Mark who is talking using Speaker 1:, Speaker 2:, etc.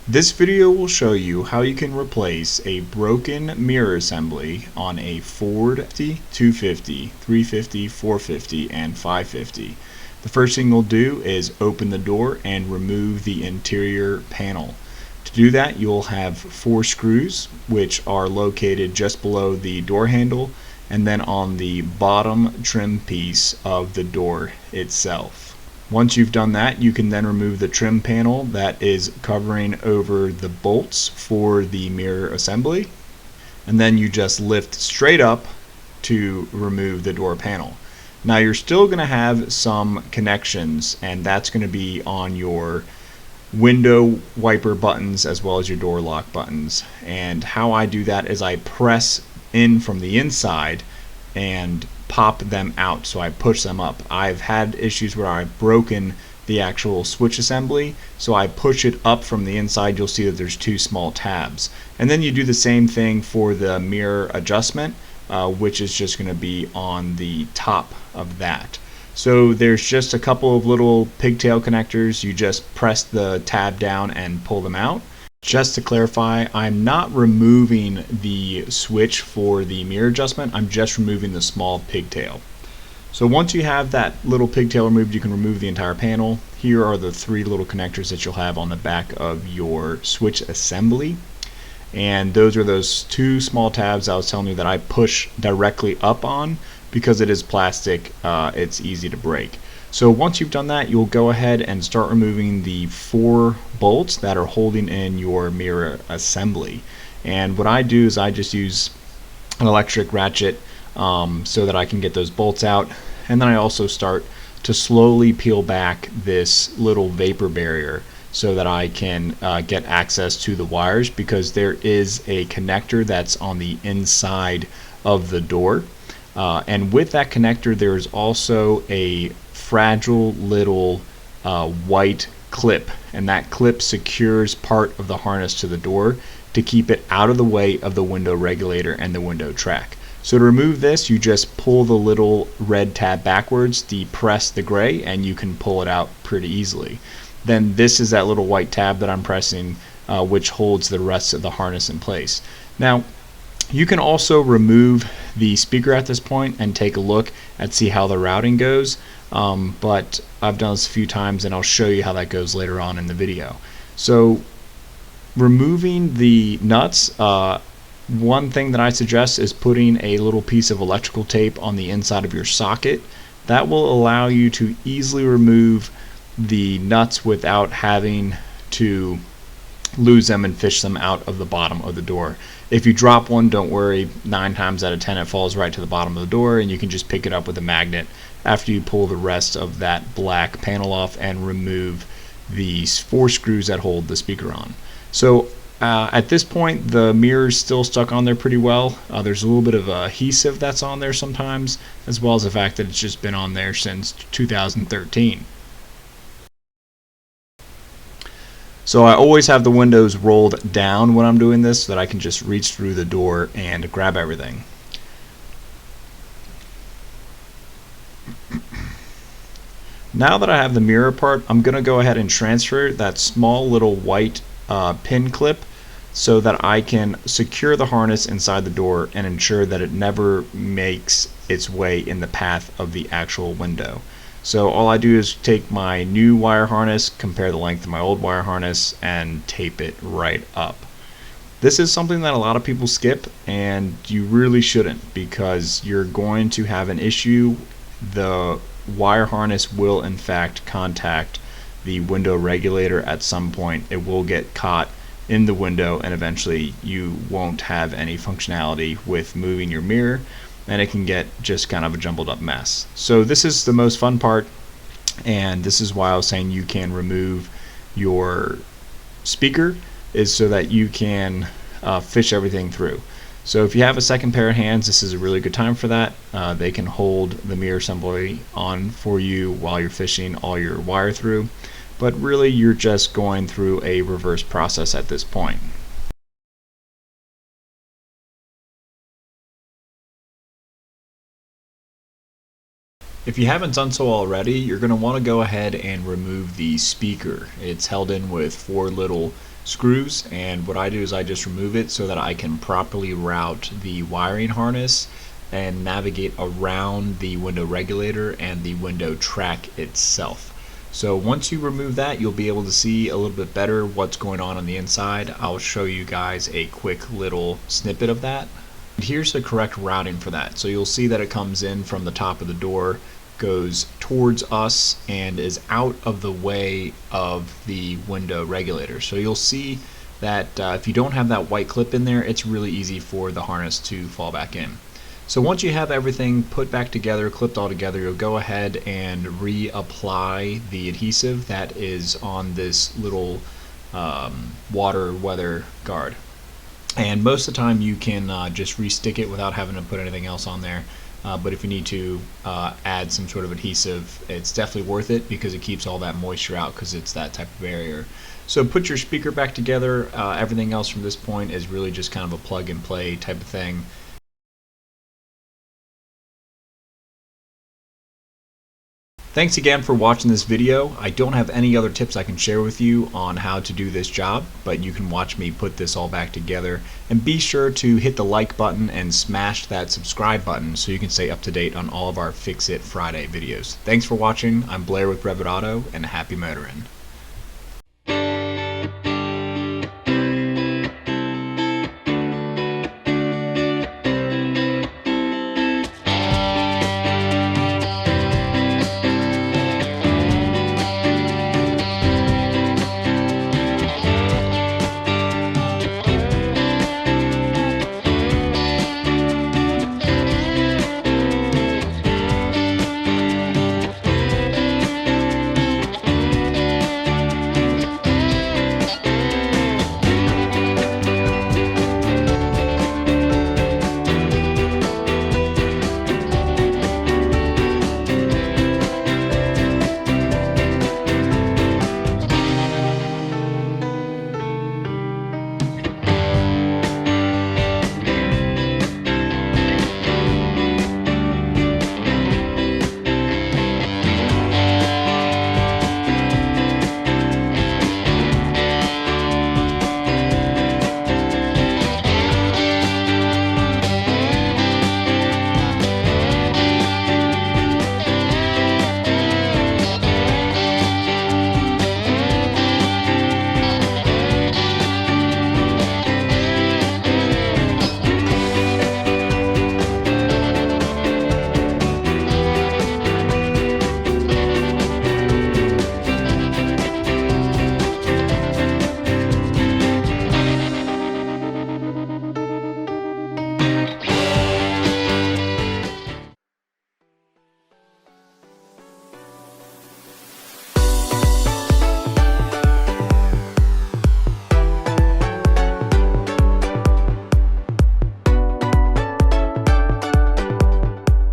Speaker 1: This video will show you how you can replace a broken mirror assembly on a Ford F250, 350, 450, and 550. The first thing you'll do is open the door and remove the interior panel. To do that, you'll have 4 screws which are located just below the door handle and then on the bottom trim piece of the door itself. Once you've done that, you can then remove the trim panel that is covering over the bolts for the mirror assembly, and then you just lift straight up to remove the door panel. Now you're still going to have some connections, and that's going to be on your window wiper buttons as well as your door lock buttons. And how I do that is I press in from the inside and pop them out, so I push them up. I've had issues where I've broken the actual switch assembly, so I push it up from the inside. You'll see that there's 2 small tabs, and then you do the same thing for the mirror adjustment, which is just going to be on the top of that. So there's just a couple of little pigtail connectors. You just press the tab down and pull them out. Just to clarify, I'm not removing the switch for the mirror adjustment, I'm just removing the small pigtail. So once you have that little pigtail removed, you can remove the entire panel. Here are the 3 little connectors that you'll have on the back of your switch assembly. And those are those 2 small tabs I was telling you that I push directly up on because it is plastic, it's easy to break. So once you've done that, you'll go ahead and start removing the 4 bolts that are holding in your mirror assembly. And what I do is I just use an electric ratchet so that I can get those bolts out. And then I also start to slowly peel back this little vapor barrier so that I can get access to the wires, because there is a connector that's on the inside of the door. And with that connector, there is also a fragile little white clip, and that clip secures part of the harness to the door to keep it out of the way of the window regulator and the window track. So to remove this, you just pull the little red tab backwards, depress the gray, and you can pull it out pretty easily. Then this is that little white tab that I'm pressing, which holds the rest of the harness in place. Now you can also remove the speaker at this point and take a look and see how the routing goes, but I've done this a few times and I'll show you how that goes later on in the video. So removing the nuts, one thing that I suggest is putting a little piece of electrical tape on the inside of your socket. That will allow you to easily remove the nuts without having to lose them and fish them out of the bottom of the door. If you drop one, don't worry, 9 times out of 10 it falls right to the bottom of the door, and you can just pick it up with a magnet after you pull the rest of that black panel off and remove these 4 screws that hold the speaker on. So at this point, the mirror is still stuck on there pretty well. There's a little bit of adhesive that's on there sometimes, as well as the fact that it's just been on there since 2013. So I always have the windows rolled down when I'm doing this so that I can just reach through the door and grab everything. Now that I have the mirror part, I'm going to go ahead and transfer that small little white pin clip so that I can secure the harness inside the door and ensure that it never makes its way in the path of the actual window. So all I do is take my new wire harness, compare the length of my old wire harness, and tape it right up. This is something that a lot of people skip, and you really shouldn't, because you're going to have an issue. The wire harness will in fact contact the window regulator at some point. It will get caught in the window, and eventually you won't have any functionality with moving your mirror, and it can get just kind of a jumbled up mess. So this is the most fun part, and this is why I was saying you can remove your speaker, is so that you can fish everything through. So if you have a second pair of hands, this is a really good time for that. They can hold the mirror assembly on for you while you're fishing all your wire through, but really you're just going through a reverse process at this point. If you haven't done so already, you're going to want to go ahead and remove the speaker. It's held in with 4 little screws, and what I do is I just remove it so that I can properly route the wiring harness and navigate around the window regulator and the window track itself. So once you remove that, you'll be able to see a little bit better what's going on the inside. I'll show you guys a quick little snippet of that. Here's the correct routing for that. So you'll see that it comes in from the top of the door, goes towards us, and is out of the way of the window regulator. So you'll see that if you don't have that white clip in there, it's really easy for the harness to fall back in. So once you have everything put back together, clipped all together, you'll go ahead and reapply the adhesive that is on this little water weather guard. And most of the time you can just re-stick it without having to put anything else on there. But if you need to add some sort of adhesive, it's definitely worth it because it keeps all that moisture out because it's that type of barrier. So put your speaker back together. Everything else from this point is really just kind of a plug and play type of thing. Thanks again for watching this video. I don't have any other tips I can share with you on how to do this job, but you can watch me put this all back together. And be sure to hit the like button and smash that subscribe button so you can stay up to date on all of our Fix It Friday videos. Thanks for watching. I'm Blair with Revit Auto, and happy motoring.